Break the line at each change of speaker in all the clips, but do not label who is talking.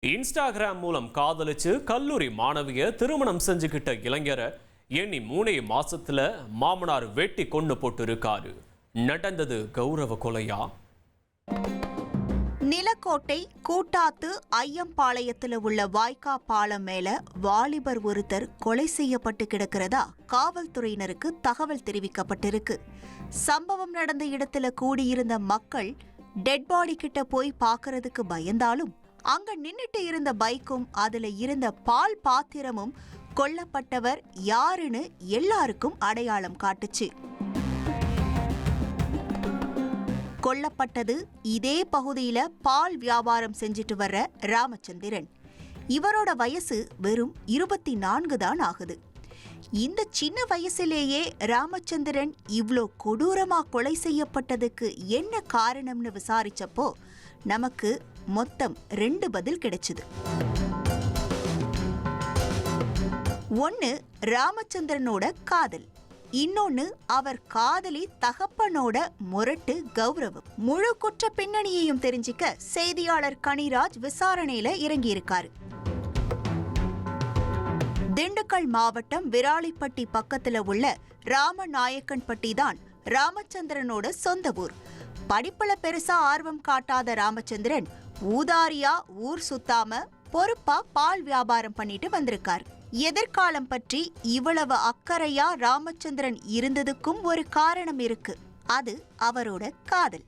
Instagram மூலம் காதலிச்சு கல்லூரி மாணவிய திருமணம் செஞ்சுக்கிட்ட இளைஞரை எண்ணி 3 மாசத்துல மாமனார் வெட்டி கொண்டு போட்டு இருக்காரு. நடந்தது கௌரவ கொலையா?
நிலக்கோட்டை கூட்டாத்து ஐயம்பாளையத்துல உள்ள வாய்க்கா பாலம் மேல வாலிபர் ஒருத்தர் கொலை செய்யப்பட்டு கிடக்கிறதா காவல்துறையினருக்கு தகவல் தெரிவிக்கப்பட்டிருக்கு. சம்பவம் நடந்த இடத்துல கூடியிருந்த மக்கள் டெட் பாடி கிட்ட போய் பார்க்கறதுக்கு பயந்தாலும் அங்க நின்னுட்டு இருந்த பைக்கும் அதுல இருந்த பால் பாத்திரமும் கொல்லப்பட்டவர் யாருன்னு எல்லாருக்கும் அடையாளம் காட்டுச்சு. கொல்லப்பட்டது இதே பகுதியில பால் வியாபாரம் செஞ்சுட்டு வர்ற ராமச்சந்திரன். இவரோட வயசு வெறும் 24 தான் ஆகுது. இந்த சின்ன வயசுலேயே ராமச்சந்திரன் இவ்ளோ கொடூரமா கொலை செய்யப்பட்டதுக்கு என்ன காரணம்னு விசாரிச்சப்போ நமக்கு மொத்தம் 2 பதில் கிடைச்சது. ஒன்னு ராமச்சந்திரனோட காதல், இன்னொன்னு அவர் காதலி தகப்பனோட முரட்டு கௌரவம். முழு குற்ற பின்னணியையும் தெரிஞ்சிக்க செய்தியாளர் கனிராஜ் விசாரணையில இறங்கியிருக்காரு. திண்டுக்கல் மாவட்டம் விராலிப்பட்டி பக்கத்துல உள்ள ராமநாயக்கன்பட்டி தான் ராமச்சந்திரனோட சொந்த ஊர். படிப்புல பெருசா ஆர்வம் காட்டாத ராமச்சந்திரன் ஊதாரியா ஊர் சுத்தாம பொறுப்பா பால் வியாபாரம் பண்ணிட்டு வந்திருக்கார். எதிர்காலம் பற்றி இவ்வளவு அக்கறையா ராமச்சந்திரன் இருந்ததுக்கும் ஒரு காரணம் இருக்கு. அது அவரோட காதல்.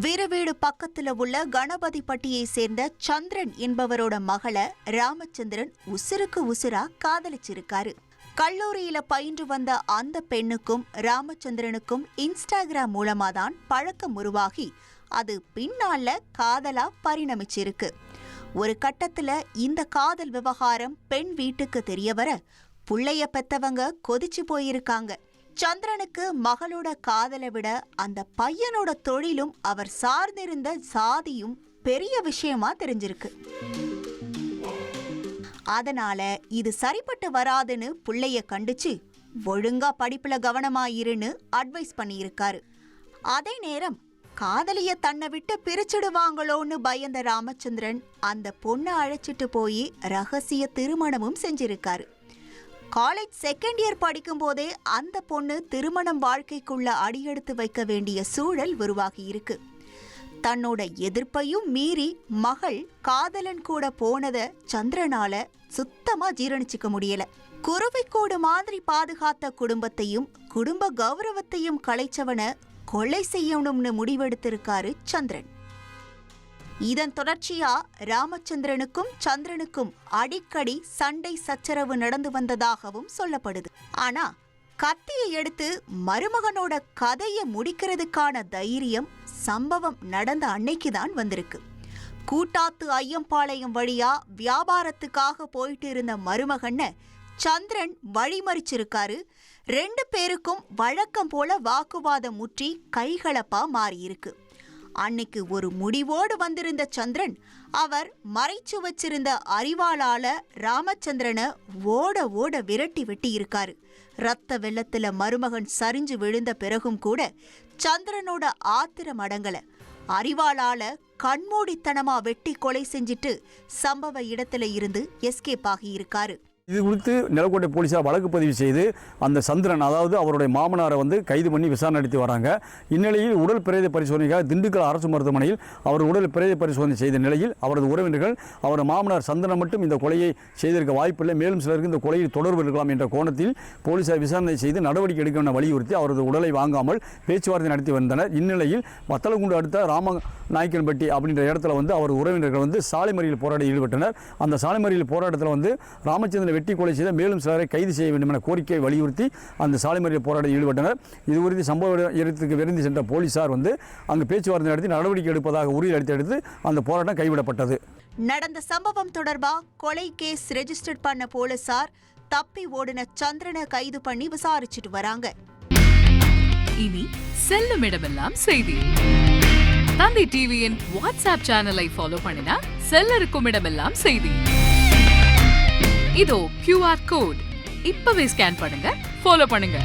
வீரவீடு பக்கத்துல உள்ள கணபதிப்பட்டியை சேர்ந்த சந்திரன் என்பவரோட மகளை ராமச்சந்திரன் உசுருக்கு உசுரா காதலிச்சிருக்காரு. கல்லூரியில பயின்று வந்த அந்த பெண்ணுக்கும் ராமச்சந்திரனுக்கும் இன்ஸ்டாகிராம் மூலமா தான் பழக்கம் உருவாகி அது பின்னால காதலா பரிணமிச்சிருக்கு. ஒரு கட்டத்துல இந்த காதல் விவகாரம் பெண் வீட்டுக்கு தெரியவர புள்ளைய பெத்தவங்க கொதிச்சு போயிருக்காங்க. சந்திரனுக்கு மகளோட காதலை விட அந்த பையனோட தொழிலும் அவர் சார்ந்திருந்த சாதியும் பெரிய விஷயமா தெரிஞ்சிருக்கு. அதனால இது சரிப்பட்டு வராதுன்னு புள்ளைய கண்டிச்சு ஒழுங்கா படிப்புல கவனமா இருன்னு அட்வைஸ் பண்ணியிருக்காரு. அதே நேரம் காதலிய தன்னை விட்டு பிரிச்சிடுவாங்களோன்னு பயந்த ராமச்சந்திரன் அந்த பொண்ணை அழைச்சிட்டு போய் ரகசிய திருமணமும் செஞ்சிருக்காரு. காலேஜ் செகண்ட் இயர் படிக்கும் போதே அந்த பொண்ணு திருமணம் வாழ்க்கைக்குள்ள அடியெடுத்து வைக்க வேண்டிய சூழல் உருவாகி இருக்கு. தன்னோட எதிர்ப்பையும் மீறி மகள் காதலன் கூட போனத சந்திரனால சுத்தமா ஜீரணிச்சுக்க முடியல. குருவிக்கூடு மாதிரி பாதுகாத்த குடும்பத்தையும் குடும்ப கௌரவத்தையும் கலைச்சவன கொலை செய்யணும்னு முடிவெடுத்திருக்காரு சந்திரன். இதன் தொடர்ச்சியா ராமச்சந்திரனுக்கும் சந்திரனுக்கும் அடிக்கடி சண்டை சச்சரவு நடந்து வந்ததாகவும் சொல்லப்படுது. ஆனா கத்தியை எடுத்து மருமகனோட கதையை முடிக்கிறதுக்கான தைரியம் சம்பவம் நடந்த அன்னைக்குதான் வந்திருக்கு. கூட்டாத்து ஐயம்பாளையம் வழியா வியாபாரத்துக்காக போயிட்டு இருந்த மருமகனை சந்திரன் வழிமறிச்சிருக்காரு. 2 பேருக்கும் வழக்கம் போல வாக்குவாதம் முற்றி கைகலப்பா மாறியிருக்கு. அன்னைக்கு ஒரு முடிவோடு வந்திருந்த சந்திரன் அவர் மறைச்சு வச்சிருந்த அரிவாளால ராமச்சந்திரனை ஓட ஓட விரட்டி வெட்டி இருக்காரு. ரத்த வெள்ளத்துல மருமகன் சரிஞ்சு விழுந்த பிறகும் கூட சந்திரனோட ஆத்திரம் அடங்கல. அரிவாளால கண்மூடித்தனமா வெட்டி கொலை செஞ்சிட்டு சம்பவ இடத்துல இருந்து எஸ்கேப் ஆகி இருக்காரு.
இது குறித்து நிலக்கோட்டை போலீசார் வழக்கு பதிவு செய்து அந்த சந்திரன் அதாவது அவருடைய மாமனாரை கைது பண்ணி விசாரணை நடத்தி வராங்க. இந்நிலையில் உடல் பிரேத பரிசோதனைக்காக திண்டுக்கல் அரசு மருத்துவமனையில் அவர் உடல் பிரேத பரிசோதனை செய்த நிலையில் அவரது உறவினர்கள் அவர் மாமனார் சந்திரன் மட்டும் இந்த கொலையை செய்திருக்க வாய்ப்பில்லை, மேலும் சிலருக்கு இந்த கொலையில் தொடர்பு இருக்கலாம் என்ற கோணத்தில் போலீசார் விசாரணை செய்து நடவடிக்கை எடுக்க என வலியுறுத்தி அவரது உடலை வாங்காமல் பேச்சுவார்த்தை நடத்தி வந்தனர். இந்நிலையில் வத்தலகுண்டு அடுத்த ராமநாயக்கன்பட்டி அப்படின்ற இடத்துல அவர் உறவினர்கள் சாலை மறியல் போராட்டத்தில் ஈடுபட்டனர். அந்த சாலை மறியல் போராட்டத்தில் ராமச்சந்திரன் வெட்டி கொலை செய்த மேலும் சிலரை கைது செய்ய வேண்டும் என கோரிக்கை வலியுறுத்தி அந்த சாலை மறியல் போராட்டத்தில் ஈடுபட்டனர். இது குறித்து சம்பவ இடத்துக்கு விரைந்து சென்ற போலீசார் அங்கு பேச்சுவார்த்தை நடத்தி நடவடிக்கை எடுப்பதாக உறுதி அளித்து அந்த போராட்டம் கைவிடப்பட்டது.
நடந்த சம்பவம் தொடர்பா கொலை கேஸ் ரெஜிஸ்டர் பண்ண போலீசார் தப்பி ஓடின சந்திரனை கைது பண்ணி விசாரிச்சுட்டு வராங்க.
இனி செல்லும் இடமெல்லாம் செய்தி. தந்தி டிவியின் வாட்ஸ்அப் சேனலை ஃபாலோ பண்ணினா செல்லருக்கும் இடமெல்லாம் செய்தி. இதோ QR கோட் இப்பவே ஸ்கேன் பண்ணுங்க, ஃபாலோ பண்ணுங்க.